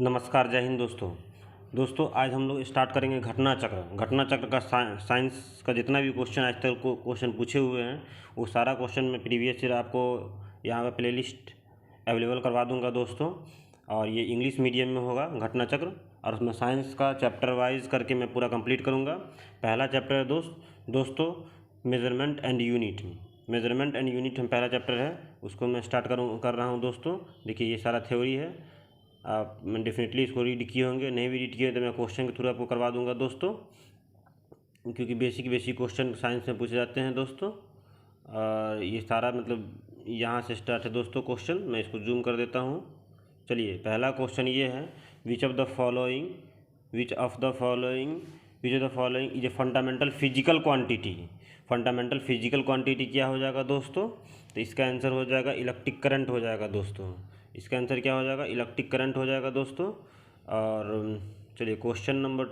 नमस्कार, जय हिंद दोस्तों आज हम लोग स्टार्ट करेंगे घटना चक्र का साइंस का जितना भी क्वेश्चन आज तक को क्वेश्चन पूछे हुए हैं वो सारा क्वेश्चन मैं प्रीवियस ईयर आपको यहाँ पे प्लेलिस्ट अवेलेबल करवा दूंगा दोस्तों। और ये इंग्लिश मीडियम में होगा घटना चक्र, और उसमें साइंस का चैप्टर वाइज करके मैं पूरा कंप्लीट करूँगा। पहला चैप्टर है दोस्तों मेजरमेंट एंड यूनिट हम पहला चैप्टर है, उसको मैं स्टार्ट कर रहा हूँ दोस्तों। देखिए ये सारा थ्योरी है, आप मैं डेफिनेटली इसको रीड किए होंगे, नहीं भी रीड किए तो मैं क्वेश्चन के थ्रू आपको करवा दूंगा दोस्तों, क्योंकि बेसिक क्वेश्चन साइंस में पूछे जाते हैं दोस्तों। और ये सारा मतलब यहाँ से स्टार्ट है दोस्तों क्वेश्चन। मैं इसको जूम कर देता हूँ। चलिए पहला क्वेश्चन ये है, which of the following is a fundamental physical quantity. Fundamental physical quantity क्या हो जाएगा दोस्तों? तो इसका आंसर हो जाएगा इलेक्ट्रिक करंट हो जाएगा दोस्तों। इसका आंसर क्या हो जाएगा? इलेक्ट्रिक करंट हो जाएगा दोस्तों। और चलिए क्वेश्चन नंबर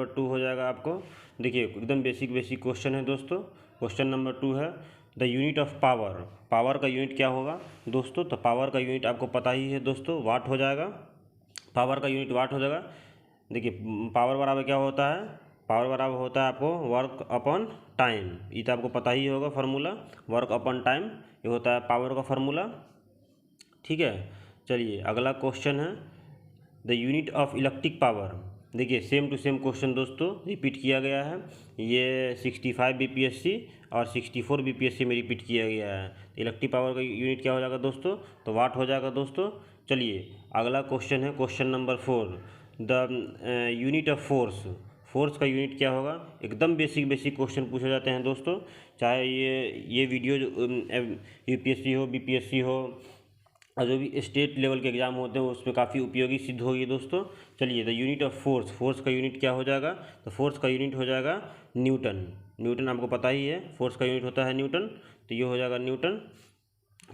टू हो जाएगा आपको। देखिए एकदम बेसिक क्वेश्चन है दोस्तों। क्वेश्चन नंबर 2 है, द यूनिट ऑफ पावर का यूनिट क्या होगा दोस्तों? तो पावर का यूनिट आपको पता ही है दोस्तों, वाट हो जाएगा। पावर का यूनिट वाट हो जाएगा। देखिए पावर बराबर क्या होता है? पावर बराबर होता है आपको वर्क अपॉन टाइम। ये तो आपको पता ही होगा फार्मूला, वर्क अपॉन टाइम, ये होता है पावर का फार्मूला। ठीक है, चलिए अगला क्वेश्चन है, the unit of electric power. देखिए सेम टू सेम क्वेश्चन दोस्तों रिपीट किया गया है। ये 65 बीपीएससी और 64 बीपीएससी में रिपीट किया गया है। इलेक्ट्रिक पावर का यूनिट क्या हो जाएगा दोस्तों? तो वाट हो जाएगा दोस्तों। चलिए अगला क्वेश्चन है question number 4, the unit of force का यूनिट क्या होगा? एकदम बेसिक क्वेश्चन पूछे जाते हैं दोस्तों, चाहे ये वीडियो यूपीएससी हो, बीपीएससी हो, और जो भी स्टेट लेवल के एग्ज़ाम होते हैं उसमें काफ़ी उपयोगी सिद्ध होगी दोस्तों। चलिए द यूनिट ऑफ फोर्स का यूनिट क्या हो जाएगा? तो फोर्स का यूनिट हो जाएगा न्यूटन आपको पता ही है, फोर्स का यूनिट होता है न्यूटन, तो ये हो जाएगा न्यूटन।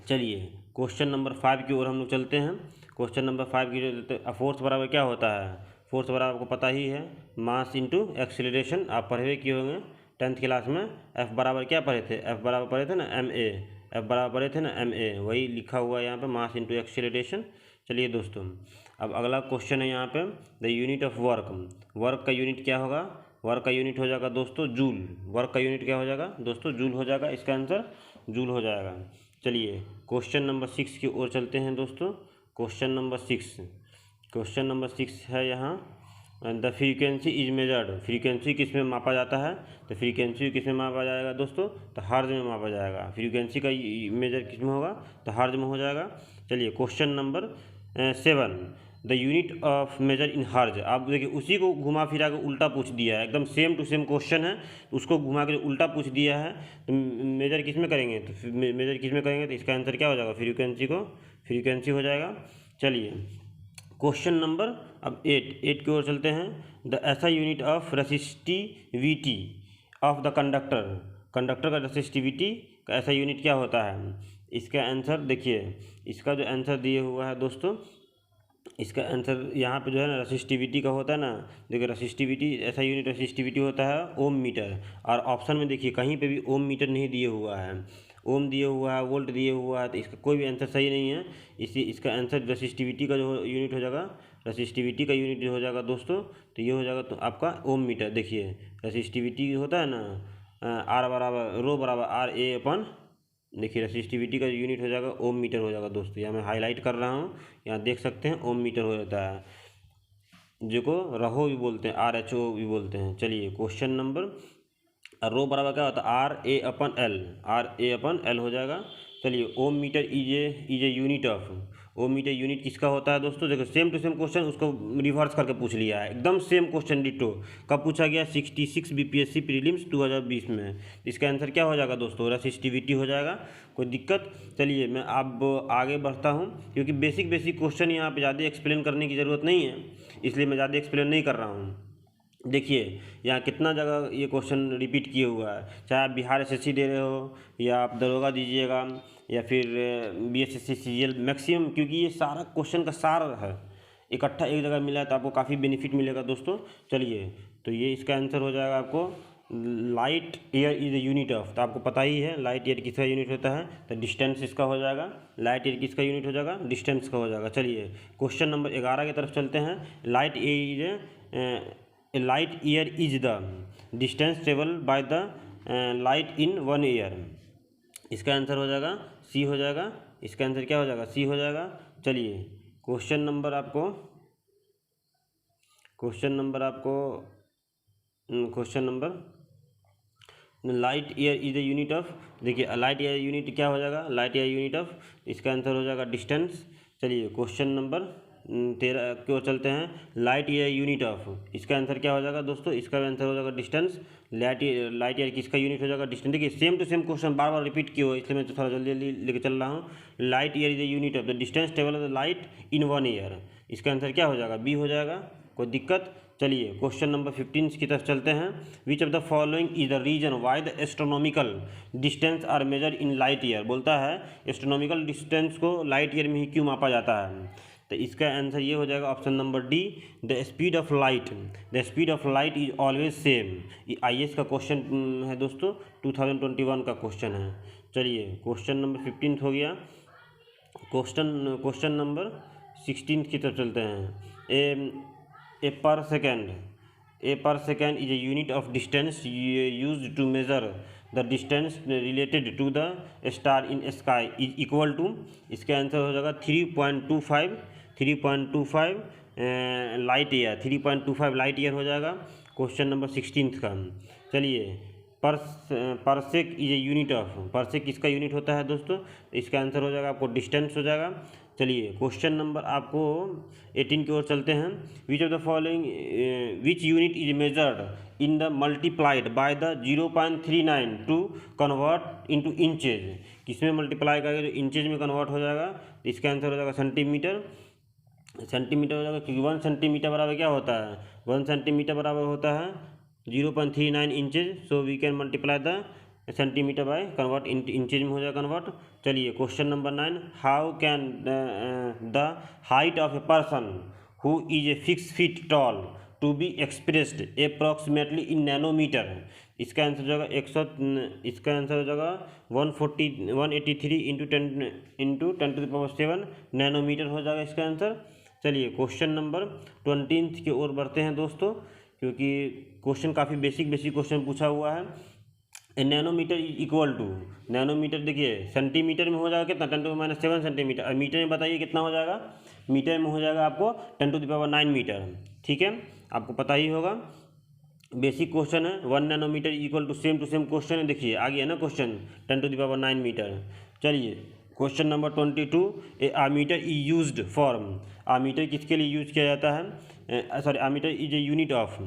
चलिए क्वेश्चन नंबर 5 की ओर हम लोग चलते हैं। क्वेश्चन नंबर 5 की फोर्स बराबर क्या होता है? फोर्स बराबर आपको पता ही है, मास इंटू एक्सीलरेशन। आप पढ़े हुए किए होंगे 10th क्लास में। एफ बराबर क्या पढ़े थे? एफ बराबर पढ़े थे ना ma, वही लिखा हुआ है यहाँ पे, मास इंटू एक्सीलरेशन। चलिए दोस्तों अब अगला क्वेश्चन है यहाँ पे, द यूनिट ऑफ वर्क का यूनिट क्या होगा? वर्क का यूनिट हो जाएगा दोस्तों जूल। वर्क का यूनिट क्या हो जाएगा दोस्तों? जूल हो जाएगा। इसका आंसर जूल हो जाएगा। चलिए क्वेश्चन नंबर 6 की ओर चलते हैं दोस्तों। क्वेश्चन नंबर 6 है यहाँ, the frequency is measured. Frequency किस में मापा जाता है? तो फ्रीक्वेंसी किस में मापा जाएगा दोस्तों? तो हर्ज में मापा जाएगा। फ्रीक्वेंसी का मेजर किस में होगा? तो हर्ज में हो जाएगा। चलिए question number 7, the unit of measure in hertz. आप देखिए उसी को घुमा फिरा के उल्टा पूछ दिया है, एकदम सेम टू सेम क्वेश्चन है, उसको घुमा के उल्टा पूछ दिया है। तो मेजर किस में करेंगे? तो इसका आंसर क्या हो जाएगा? फ्रीक्वेंसी हो जाएगा। चलिए क्वेश्चन नंबर अब 8 की ओर चलते हैं, द ऐसा unit of resistivity of the conductor का रेसिस्टिविटी का ऐसा यूनिट क्या होता है? इसका आंसर देखिए, इसका जो आंसर दिए हुआ है दोस्तों, इसका आंसर यहाँ पे जो है ना रेसिस्टिविटी का होता है ना। देखिए रेसिस्टिविटी, ऐसा यूनिट रेसिस्टिविटी होता है ओम मीटर। और ऑप्शन में देखिए कहीं पे भी ओम मीटर नहीं दिए हुआ है, ओम दिए हुआ है, वोल्ट दिए हुआ है, तो इसका कोई भी आंसर सही नहीं है। इसका आंसर रेसिस्टिविटी का जो यूनिट हो जाएगा, रेसिस्टिविटी का यूनिट जो हो जाएगा दोस्तों, तो ये हो जाएगा तो आपका ओम मीटर। देखिए रेसिस्टिविटी होता है ना, आर बराबर रो बराबर आर ए अपन, देखिए रेसिस्टिविटी का यूनिट हो जाएगा ओम मीटर हो जाएगा दोस्तों। यहाँ मैं हाईलाइट कर रहा हूँ, यहाँ देख सकते हैं ओम मीटर हो जाता है, जिसको रहो भी बोलते हैं, RHO भी बोलते हैं। चलिए क्वेश्चन नंबर, रो बराबर क्या होता है? आर ए अपन एल हो जाएगा। चलिए ohm meter is a unit of, ohm meter unit किसका होता है दोस्तों? देखो सेम टू सेम क्वेश्चन उसको रिवर्स करके पूछ लिया है, एकदम सेम क्वेश्चन डिटो। कब पूछा गया? 66 बीपीएससी प्रीलिम्स 2020 में। इसका आंसर क्या हो जाएगा दोस्तों? रेसिस्टिविटी हो जाएगा। कोई दिक्कत? चलिए मैं अब आगे बढ़ता हूँ, क्योंकि बेसिक क्वेश्चन यहाँ पे ज़्यादा एक्सप्लेन करने की ज़रूरत नहीं है, इसलिए मैं ज़्यादा एक्सप्लेन नहीं कर रहा हूँ। देखिए यहाँ कितना जगह ये क्वेश्चन रिपीट किए हुआ है, चाहे आप बिहार एसएससी दे रहे हो, या आप दरोगा दीजिएगा, या फिर बीएसएससी सीजीएल, मैक्सिमम, क्योंकि ये सारा क्वेश्चन का सार है, इकट्ठा एक जगह मिला है तो आपको काफ़ी बेनिफिट मिलेगा दोस्तों। चलिए तो ये इसका आंसर हो जाएगा आपको light year is the unit of, तो आपको पता ही है लाइट ईयर किसका यूनिट होता है, तो डिस्टेंस इसका हो जाएगा। लाइट ईयर किसका यूनिट हो जाएगा, डिस्टेंस का हो जाएगा। चलिए क्वेश्चन नंबर 11 की तरफ चलते हैं। Light year is the distance travel by the light in 1 year. इसका आंसर हो जाएगा सी हो जाएगा। इसका आंसर क्या हो जाएगा, सी हो जाएगा। चलिए क्वेश्चन नंबर आपको light year is the unit of, देखिए लाइट ईयर यूनिट क्या हो जाएगा, लाइट ईयर यूनिट ऑफ, इसका आंसर हो जाएगा डिस्टेंस। चलिए क्वेश्चन नंबर 13 की ओर चलते हैं। लाइट ईयर यूनिट ऑफ, इसका आंसर क्या हो जाएगा दोस्तों, इसका आंसर हो जाएगा डिस्टेंस। लाइट ईयर किसका यूनिट हो जाएगा, डिस्टेंस। देखिए सेम टू सेम क्वेश्चन बार बार रिपीट किया हो, इसलिए मैं थोड़ा जल्दी जल्दी लेके चल रहा हूँ। Light year is the unit of the distance travel of the light in 1 year. इसका आंसर क्या हो जाएगा, बी हो जाएगा। कोई दिक्कत। चलिए क्वेश्चन नंबर 15 की तरफ चलते हैं। Which of the following is the reason why the astronomical distance are measure in light year. बोलता है एस्ट्रोनॉमिकल डिस्टेंस को लाइट ईयर में ही क्यों मापा जाता है, तो इसका आंसर ये हो जाएगा option number D, the speed of light is always same. ये IAS का क्वेश्चन है दोस्तों, 2021 का क्वेश्चन है। चलिए क्वेश्चन नंबर 15 हो गया। क्वेश्चन नंबर 16 की तरफ चलते हैं। A parsec is a unit of distance used to measure the distance related to the star in sky is equal to. इसका आंसर हो जाएगा 3.25 लाइट ईयर। 3.25 लाइट ईयर हो जाएगा क्वेश्चन नंबर 16 का। चलिए परसेक इज ए यूनिट ऑफ, परसेक किसका unit होता है दोस्तों, इसका आंसर हो जाएगा आपको डिस्टेंस हो जाएगा। चलिए क्वेश्चन नंबर आपको 18 की ओर चलते हैं। Which of the following which unit is measured in the multiplied by the 0.39 to convert into inches. किसमें मल्टीप्लाई करेंगे तो इंचेज में कन्वर्ट हो जाएगा, इसका आंसर हो जाएगा सेंटीमीटर हो जाएगा, क्योंकि 1 सेंटीमीटर बराबर क्या होता है, 1 सेंटीमीटर बराबर होता है 0.39 inches. So we can multiply the centimetre by convert inches में हो जाएगा कन्वर्ट। चलिए question number 9। How can the height of a person who is a 6 feet tall to be expressed approximately in nanometre. इसका answer हो जाएगा 183 into 10⁻7 nanometre हो जाएगा इसका आंसर। चलिए क्वेश्चन नंबर 20 की ओर बढ़ते हैं दोस्तों, क्योंकि क्वेश्चन काफ़ी बेसिक क्वेश्चन पूछा हुआ है। Nanometre is equal to, nanometre देखिए सेंटीमीटर में हो जाएगा कितना, 10⁻7 सेंटीमीटर। और मीटर में बताइए कितना हो जाएगा, मीटर में हो जाएगा आपको 10⁻9 मीटर। ठीक है, आपको पता ही होगा, बेसिक क्वेश्चन है। 1 nanometre equal to same question है। देखिए आगे है ना क्वेश्चन 10⁻9 मीटर। चलिए question number 22। A ammeter is used for, ammeter किसके लिए यूज किया जाता है, sorry ammeter is a unit of,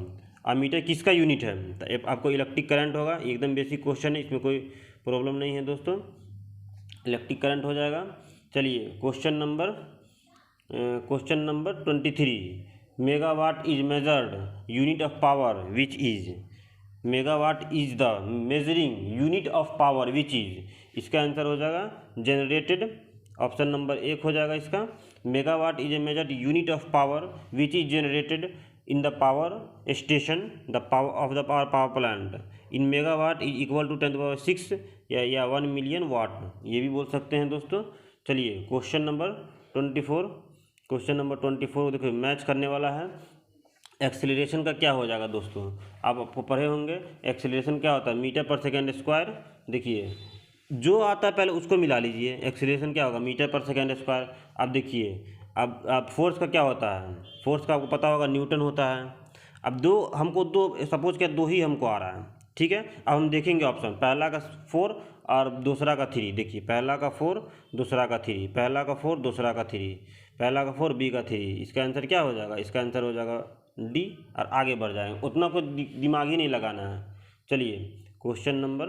ammeter किसका यूनिट है, तो आपको इलेक्ट्रिक करंट होगा। एकदम बेसिक क्वेश्चन है, इसमें कोई प्रॉब्लम नहीं है दोस्तों, इलेक्ट्रिक करंट हो जाएगा। चलिए question number 23। Megawatt is measured unit of power which is, megawatt is the measuring unit of power which is. इसका आंसर हो जाएगा जनरेटेड, ऑप्शन नंबर 1 हो जाएगा इसका। Megawatt is a measured unit of power which is generated in the power station, the power of the power plant in megawatt is equal to 10⁻6 या 1 million वाट, ये भी बोल सकते हैं दोस्तों। चलिए क्वेश्चन नंबर 24 देखो मैच करने वाला है। एक्सेलरेशन का क्या हो जाएगा दोस्तों, आप आपको पढ़े होंगे एक्सेलरेशन क्या होता है, मीटर पर सेकेंड स्क्वायर। देखिए जो आता है पहले उसको मिला लीजिए, एक्सेलरेशन क्या होगा, मीटर पर सेकेंड स्क्वायर। अब देखिए अब फोर्स का क्या होता है, फोर्स का आपको पता होगा न्यूटन होता है। अब हमको दो सपोज क्या 2 ही हमको आ रहा है, ठीक है। अब हम देखेंगे ऑप्शन, पहला का 4 और दूसरा का 3। देखिए पहला का 4 दूसरा का 3, पहला का 4 दूसरा का 3, पहला का 4 बी का 3। इसका आंसर क्या हो जाएगा, इसका आंसर हो जाएगा डी। और आगे बढ़ जाएंगे, उतना कोई दिमाग ही नहीं लगाना है। चलिए क्वेश्चन नंबर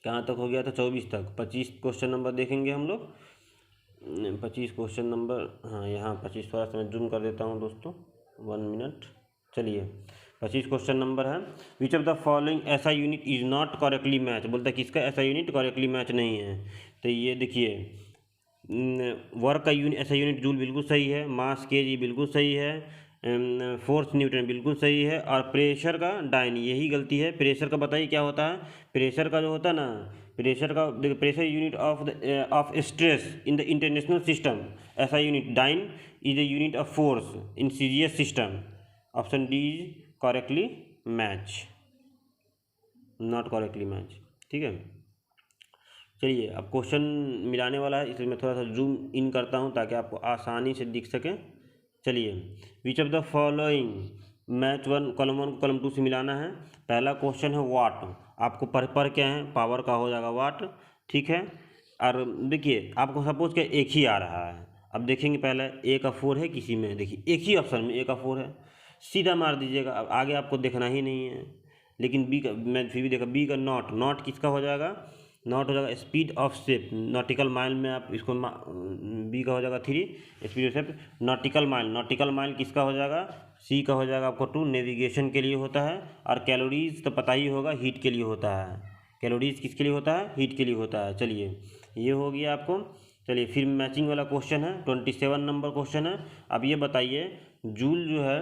कहाँ तक हो गया था, 24 तक। 25 क्वेश्चन नंबर देखेंगे हम लोग। 25 क्वेश्चन नंबर, हाँ यहाँ 25 थोड़ा सा मैं जूम कर देता हूँ दोस्तों, 1 मिनट। चलिए 25 क्वेश्चन नंबर है। विच ऑफ द फॉलोइंग ऐसा unit is not correctly match, बोलता है किसका ऐसा यूनिट करेक्टली मैच नहीं है। तो ये देखिए वर्क का यूनिट, ऐसा यूनिट जूल बिल्कुल सही है, मास केजी बिल्कुल सही है, फोर्स न्यूटन, बिल्कुल सही है। और प्रेशर का डाइन, यही गलती है। प्रेशर का बताइए क्या होता है। प्रेशर का जो होता है ना, प्रेशर का देखो, pressure unit of stress in the international system, ऐसा unit. Dyne is a unit of force in CGS system. Option D is correctly match, not correctly match. ठीक है, चलिए अब क्वेश्चन मिलाने वाला है, इसलिए मैं थोड़ा सा जूम इन करता हूँ ताकि आपको आसानी से दिख सके। चलिए, विच of the following match column 1 को कॉलम 2 से मिलाना है। पहला क्वेश्चन है वाट, आपको पर क्या है, पावर का हो जाएगा वाट। ठीक है, और देखिए आपको सपोज क्या एक ही आ रहा है। अब देखेंगे पहले ए का 4 है किसी में, देखिए एक ही ऑप्शन में ए का 4 है, सीधा मार दीजिएगा। अब आगे आपको देखना ही नहीं है। लेकिन बी का, मैं फिर भी देखा बी का नॉट, नॉट किसका हो जाएगा, नॉट हो जाएगा speed of shape, nautical mile में आप इसको बी का हो जाएगा 3, speed of shape nautical mile, nautical mile किसका हो जाएगा, सी का हो जाएगा आपको 2, नेविगेशन के लिए होता है। और कैलोरीज तो पता ही होगा, हीट के लिए होता है। कैलोरीज किसके लिए होता है, हीट के लिए होता है। चलिए ये हो गया आपको। चलिए फिर मैचिंग वाला क्वेश्चन है, 27 नंबर क्वेश्चन है। अब ये बताइए जूल जो है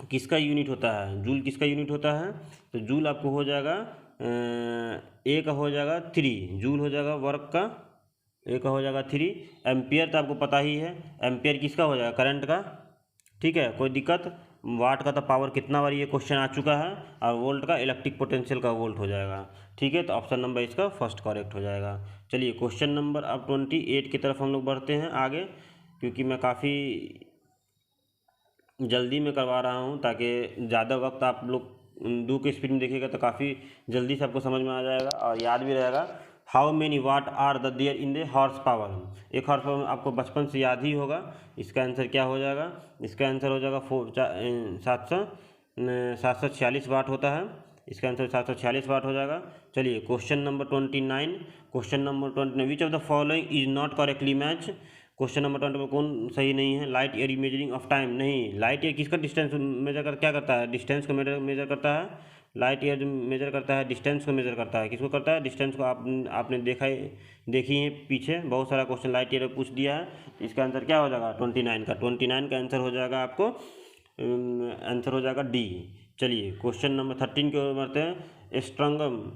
किसका यूनिट होता है, जूल किसका यूनिट होता है। तो जूल आपको हो जाएगा ए का हो जाएगा 3, जूल हो जाएगा वर्क का, ए का हो जाएगा 3। एम्पियर तो आपको पता ही है, एम्पियर किसका हो जाएगा, करंट का। ठीक है, कोई दिक्कत। वाट का तो पावर कितना बार ये क्वेश्चन आ चुका है। और वोल्ट का इलेक्ट्रिक पोटेंशियल का वोल्ट हो जाएगा। ठीक है, तो ऑप्शन नंबर इसका फर्स्ट करेक्ट हो जाएगा। चलिए क्वेश्चन नंबर अब 28 की तरफ हम लोग बढ़ते हैं आगे, क्योंकि मैं काफ़ी जल्दी में करवा रहा हूँ ताकि ज़्यादा वक्त आप लोग 2 के स्पीड में देखिएगा तो काफ़ी जल्दी से आपको समझ में आ जाएगा और याद भी रहेगा। How many watt are the there in the horse power, एक हॉर्स पावर आपको बचपन से याद ही होगा। इसका आंसर क्या हो जाएगा, इसका आंसर हो जाएगा 746 वाट होता है। इसका आंसर 746 वाट हो जाएगा। चलिए question number 29, question number 29, which of the following is not correctly match. Question number 20 में कौन सही नहीं है, light year measuring of time, नहीं। लाइट ईयर किसका डिस्टेंस मेजर कर क्या करता है, डिस्टेंस को मेजर करता है। लाइट ईयर जो मेजर करता है डिस्टेंस को मेजर करता है, किसको करता है, डिस्टेंस को। आपने देखी है पीछे बहुत सारा क्वेश्चन लाइट ईयर पूछ दिया है। इसका आंसर क्या हो जाएगा 29 का आंसर हो जाएगा आपको, आंसर हो जाएगा डी। चलिए क्वेश्चन नंबर 13 की ओर बढ़ते हैं। स्ट्रंगम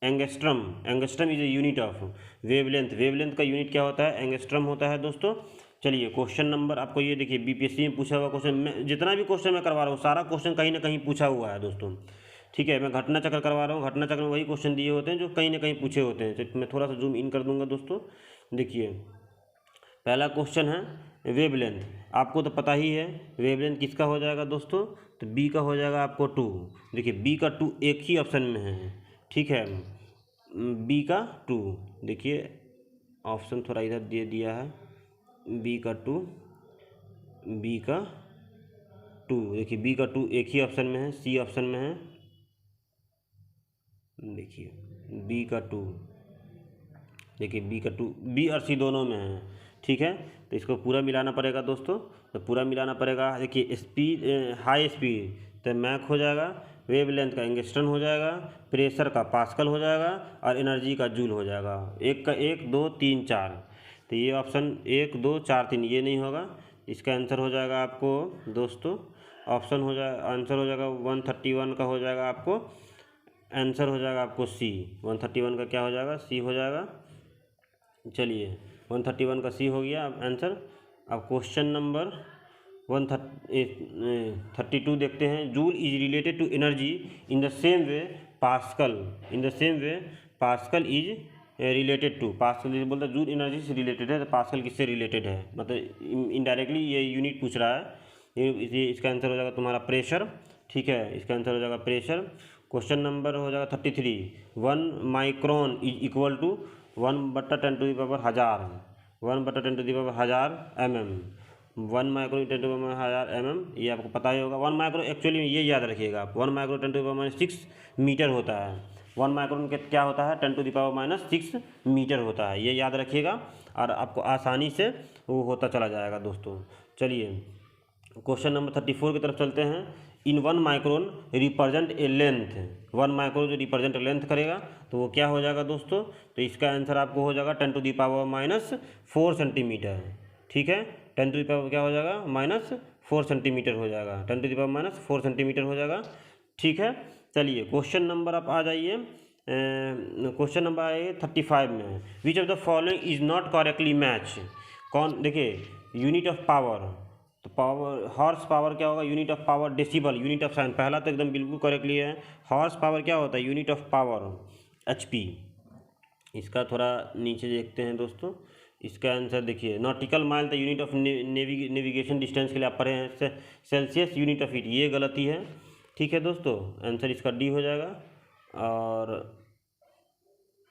angstrom, angstrom is a unit of wavelength, wavelength का यूनिट क्या होता है, एंगस्ट्रम होता है दोस्तों। चलिए क्वेश्चन नंबर आपको ये देखिए बीपीएससी में पूछा हुआ क्वेश्चन, मैं जितना भी क्वेश्चन मैं करवा रहा हूँ सारा क्वेश्चन कहीं ना कहीं पूछा हुआ है दोस्तों। ठीक है, मैं घटना चक्र करवा रहा हूँ, घटना चक्र में वही क्वेश्चन दिए होते हैं जो कहीं ना कहीं पूछे होते हैं। तो मैं थोड़ा सा जूम इन कर दूंगा दोस्तों। देखिए पहला क्वेश्चन है वेवलेंथ, आपको तो पता ही है वेवलेंथ किसका हो जाएगा दोस्तों, तो बी का हो जाएगा आपको 2। देखिए बी का 2 एक ही ऑप्शन में है। ठीक है, बी का 2, देखिए ऑप्शन थोड़ा इधर दे दिया है, बी का 2, बी का 2, देखिए बी का 2 एक ही ऑप्शन में है, सी ऑप्शन में है। देखिए बी का 2, देखिए बी का 2, बी और सी दोनों में है। ठीक है, तो इसको पूरा मिलाना पड़ेगा दोस्तों, तो पूरा मिलाना पड़ेगा। देखिए स्पीड, हाई स्पीड तो मैक हो जाएगा, वेवलेंथ का एंगस्ट्रम हो जाएगा, प्रेशर का पास्कल हो जाएगा और एनर्जी का जूल हो जाएगा। एक का 1 2 3 4, तो ये ऑप्शन 1 2 4 3 ये नहीं होगा। इसका आंसर हो जाएगा आपको दोस्तों, ऑप्शन हो जाए आंसर हो जाएगा 131 का हो जाएगा आपको, आंसर हो जाएगा आपको सी। 131 का क्या हो जाएगा, सी हो जाएगा। चलिए 131 का सी हो गया अब आंसर। अब क्वेश्चन नंबर 132 देखते हैं। Joule is related to energy in the same way pascal, in the same way pascal is related to, pascal बोलता है जूल एनर्जी से रिलेटेड है, तो पास्कल किससे रिलेटेड है, मतलब इनडायरेक्टली ये यूनिट पूछ रहा है। ये इसका आंसर हो जाएगा तुम्हारा प्रेशर। ठीक है, इसका आंसर हो जाएगा प्रेशर। क्वेश्चन नंबर हो जाएगा 33, 1 micron is equal to 1/10⁻1000, 1/10⁻1000 mm, 1 micro 10⁻1000 mm, ये आपको पता ही होगा। 1 माइक्रो एक्चुअली ये याद रखिएगा आप, 1 माइक्रो 10⁻6 मीटर होता है। 1 माइक्रोन क्या होता है, 10⁻6 मीटर होता है, ये याद रखिएगा और आपको आसानी से वो होता चला जाएगा दोस्तों। चलिए क्वेश्चन नंबर 34 की तरफ चलते हैं। इन 1 micron represent a length, 1 micron जो रिप्रेजेंट लेंथ करेगा तो वो क्या हो जाएगा दोस्तों, तो इसका आंसर आपको हो जाएगा 10⁻⁻4 सेंटीमीटर। ठीक है, 10⁻⁻ क्या हो जाएगा 4 सेंटीमीटर हो जाएगा, 10⁻⁻4 सेंटीमीटर हो जाएगा। ठीक है, चलिए क्वेश्चन नंबर आप आ जाइए, क्वेश्चन नंबर आइए 35 में। विच of the following is not correctly match. कौन, देखिए यूनिट ऑफ पावर, तो पावर हॉर्स पावर क्या होगा, unit of power decibel, unit of sine, पहला तो एकदम बिल्कुल करेक्टली है। हॉर्स पावर क्या होता है, यूनिट ऑफ पावर HP। इसका थोड़ा नीचे देखते हैं दोस्तों, इसका आंसर देखिए, nautical mile the unit of navigation distance के लिए आप पढ़े हैं, सेल्सियस यूनिट ऑफ हीट, ये गलती है। ठीक है दोस्तों, आंसर इसका D हो जाएगा। और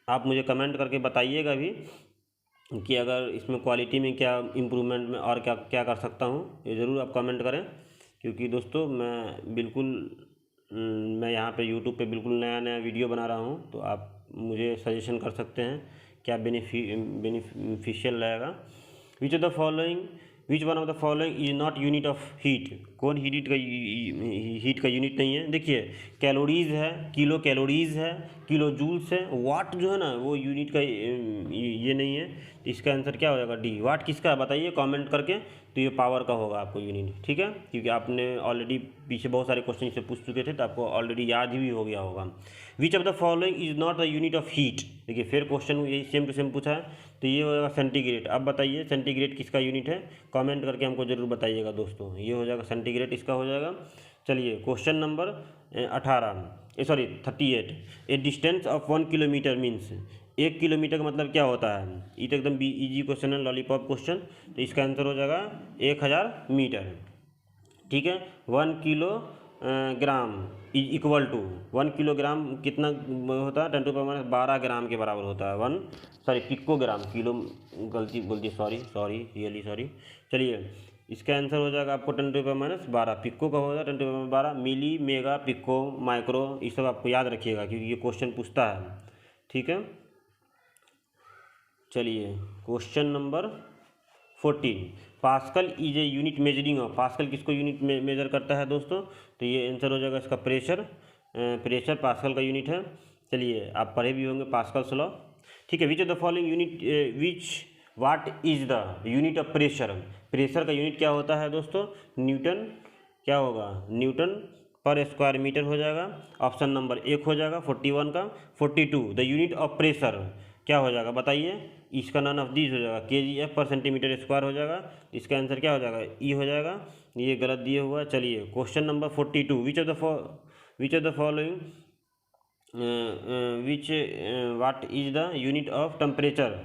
आप मुझे कमेंट करके बताइएगा भी कि अगर इसमें क्वालिटी में क्या इम्प्रूवमेंट में और क्या क्या कर सकता हूँ, ये ज़रूर आप कमेंट करें, क्योंकि दोस्तों मैं यहाँ पे यूट्यूब पे बिल्कुल नया नया वीडियो बना रहा हूँ, तो आप मुझे सजेशन कर सकते हैं क्या बेनिफिशियल रहेगा। विच of the following, which one of the following is not unit of heat, कौन हीट का यूनिट नहीं है। देखिए कैलोरीज है, किलो कैलोरीज है, किलो जूल्स है, वाट जो है ना वो यूनिट का ये नहीं है, तो इसका आंसर क्या हो जाएगा D। वाट किसका है बताइए कमेंट करके, तो ये पावर का होगा आपको यूनिट। ठीक है, क्योंकि आपने ऑलरेडी पीछे बहुत सारे क्वेश्चन से पूछ चुके थे, तो आपको ऑलरेडी याद भी हो गया होगा। विच of the following is not the unit of heat, देखिए फिर क्वेश्चन यही सेम टू सेम पूछा है, तो ये हो जाएगा सेंटीग्रेड। अब बताइए सेंटीग्रेड किसका यूनिट है, कमेंट करके हमको जरूर बताइएगा दोस्तों, ये हो जाएगा सेंटीग्रेड, इसका हो जाएगा। चलिए question number 38। A distance of 1 kilometre means, 1 kilometre का मतलब क्या होता है, ये तो एकदम इजी क्वेश्चन है, लॉलीपॉप क्वेश्चन, तो इसका आंसर हो जाएगा 1000 मीटर। ठीक है, 1 kilo gram is equal to, 1 kilogram कितना होता है, 10⁻12 ग्राम के बराबर होता है। पिकोग्राम, किलो गलती बोलती, सॉरी रियली सॉरी। चलिए इसका आंसर हो जाएगा आपको 10⁻12, पिको का हो जाएगा 10⁻12, मिली, मेगा, पिको, माइक्रो, ये सब आपको याद रखिएगा क्योंकि ये क्वेश्चन पूछता है। ठीक है, चलिए question number 14। Pascal is a unit measuring of, pascal किसको यूनिट मेजर करता है दोस्तों, तो ये आंसर हो जाएगा इसका प्रेशर पास्कल का यूनिट है। चलिए आप पढ़े भी होंगे पास्कल्स लॉ। ठीक है, which of the following unit what is the unit of pressure का यूनिट क्या होता है दोस्तों, न्यूटन, क्या होगा न्यूटन पर स्क्वायर मीटर हो जाएगा। ऑप्शन नंबर 1 हो जाएगा 41 का। 42 द यूनिट ऑफ प्रेशर क्या हो जाएगा बताइए, इसका नन ऑफ दीज हो जाएगा, kgf पर सेंटीमीटर स्क्वायर हो जाएगा, इसका आंसर क्या हो जाएगा E हो जाएगा, ये गलत दिए हुआ। चलिए question number 42, which of the following what is the unit of temperature,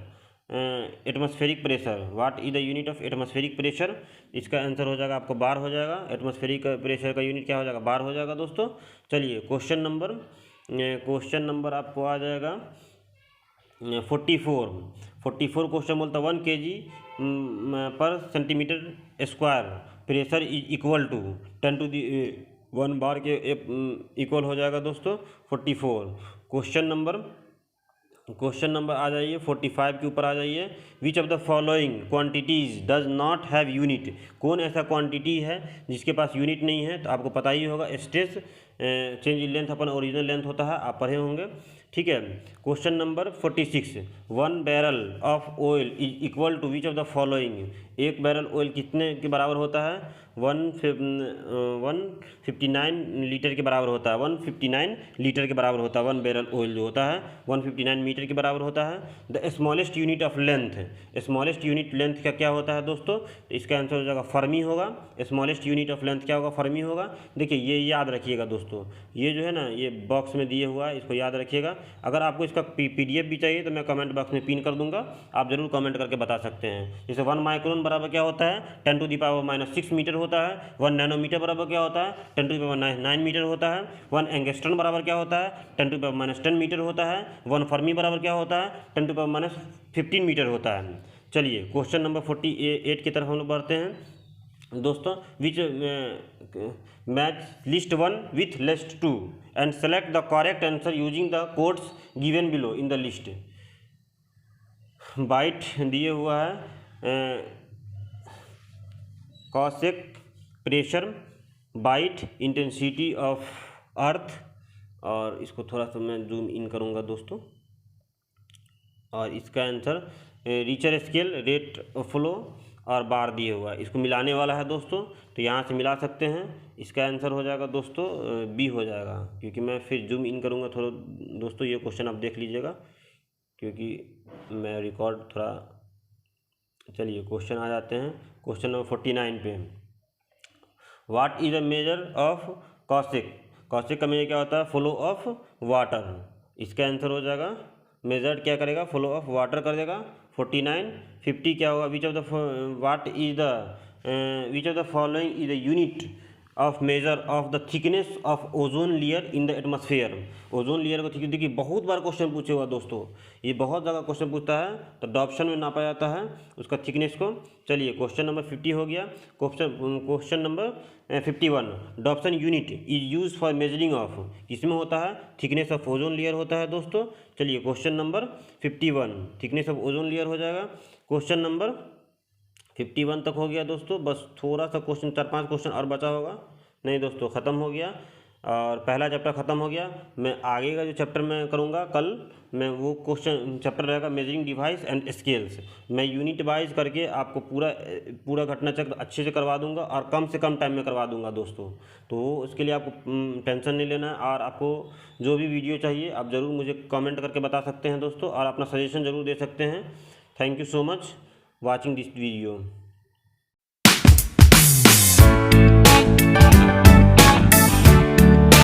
atmospheric pressure, what is the unit of atmospheric pressure, इसका आंसर हो जाएगा आपको बार हो जाएगा, एटमॉस्फेरिक प्रेशर का यूनिट क्या हो जाएगा, बार हो जाएगा दोस्तों। चलिए क्वेश्चन नंबर आपको आ जाएगा 44 क्वेश्चन बोलता है 1 kg per centimetre square pressure is equal to 10⁻1 bar के इक्वल हो जाएगा दोस्तों 44। क्वेश्चन नंबर आ जाइए 45 के ऊपर आ जाइए। विच of the following quantities does not have unit, कौन ऐसा क्वांटिटी है जिसके पास यूनिट नहीं है, तो आपको पता ही होगा stress change in length upon original length होता है, आप पढ़े होंगे। ठीक है, question number 46, 1 barrel of oil is equal to which of the following, 1 barrel oil कितने के बराबर होता है, 159 लीटर के बराबर होता है, 159 लीटर के बराबर होता है 1 बैरल ऑयल जो होता है 159 मीटर के बराबर होता है। The smallest unit of length, smallest unit length का क्या होता है दोस्तों, इसका आंसर हो जाएगा फर्मी होगा, स्मॉलेस्ट यूनिट ऑफ लेंथ क्या होगा, फर्मी होगा। देखिए ये याद रखिएगा दोस्तों, ये जो है ना ये बॉक्स में दिए हुआ है, इसको याद रखिएगा। अगर आपको इसका PDF भी चाहिए तो मैं कमेंट बॉक्स में पिन कर दूंगा, आप जरूर कमेंट करके बता सकते हैं। जैसे 1 माइक्रोन बराबर क्या होता है 10⁻⁻6 मीटर होता है, 1 नैनोमीटर बराबर क्या होता है 10⁻9 मीटर होता है, 1 एंगस्ट्रॉन बराबर क्या होता है 10⁻10 मीटर होता है, 1 फर्मी बराबर क्या होता है 10⁻15 मीटर होता है। चलिए क्वेश्चन नंबर 48 की तरफ हम लोग बढ़ते हैं दोस्तों। Which match list 1 with list 2 and select the correct answer using the codes given below in the list. Byte दिए हुआ है cosec pressure, byte intensity of earth, और इसको थोड़ा सा मैं जूम इन करूँगा दोस्तों, और इसका answer Richter scale rate of flow, और बार दिए हुआ है, इसको मिलाने वाला है दोस्तों, तो यहाँ से मिला सकते हैं। इसका आंसर हो जाएगा दोस्तों बी हो जाएगा, क्योंकि मैं फिर जूम इन करूँगा थोड़ा दोस्तों, ये क्वेश्चन आप देख लीजिएगा क्योंकि मैं रिकॉर्ड थोड़ा। चलिए क्वेश्चन आ जाते हैं क्वेश्चन नंबर 49 पे। What is the measure of कॉशिक? कॉशिक का मेजर क्या होता है? Flow of water. इसका आंसर हो जाएगा मेजर क्या करेगा? फ्लो ऑफ वाटर कर देगा। 49 50 क्या होगा? विच of the what is the which of the following is the unit of measure of the thickness of ozone layer in the atmosphere. Ozone layer को थिकनेस, देखिए बहुत बार क्वेश्चन पूछे हुआ दोस्तों, ये बहुत ज़्यादा क्वेश्चन पूछता है, तो डॉप्शन में नापा जाता है उसका थिकनेस को। चलिए क्वेश्चन नंबर 50 हो गया। Question number 51, Dobson unit is use for measuring of, किसमें होता है? थिकनेस ऑफ ओजोन लेयर होता है दोस्तों। चलिए question number 51 thickness of ozone layer हो जाएगा। क्वेश्चन नंबर 51 तक हो गया दोस्तों, बस थोड़ा सा क्वेश्चन 4-5 क्वेश्चन और बचा होगा। नहीं दोस्तों ख़त्म हो गया, और पहला चैप्टर ख़त्म हो गया। मैं आगे का जो चैप्टर मैं करूँगा कल, मैं वो क्वेश्चन चैप्टर रहेगा मेजरिंग डिवाइस एंड स्केल्स। मैं यूनिट वाइज करके आपको पूरा घटना चक्र अच्छे से करवा दूंगा और कम से कम टाइम में करवा दूंगा दोस्तों। तो उसके लिए आपको टेंशन नहीं लेना है, और आपको जो भी वीडियो चाहिए आप ज़रूर मुझे कमेंट करके बता सकते हैं दोस्तों, और अपना सजेशन ज़रूर दे सकते हैं। Thank you so much watching this video।